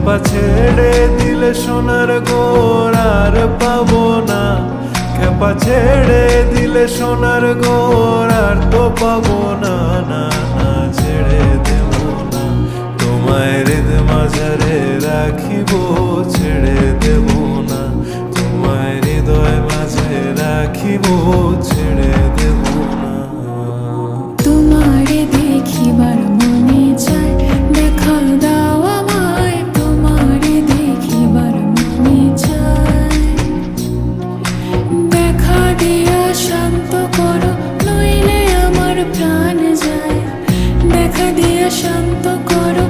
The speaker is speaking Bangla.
খেপা ছেড়ে দিলে সোনার গোর আর পাবো না, খেপা ছেড়ে দিলে সোনার গোর আর তো পাবো না, না না ছেড়ে দেব না, তোমায় হৃদ মাঝারে রাখিব, ছেড়ে দেব না, তোমায় হৃদয় মাঝে রাখিব, ছেড়ে দেব না। তোমারে দেখিবার মনে চায়, দেখা দাও আমায়, তোমারে দেখিবার মনে চায়। দেখা দিয়া শান্ত করো, নইলে আমার প্রাণ যায়, দেখা দিয়া শান্ত করো,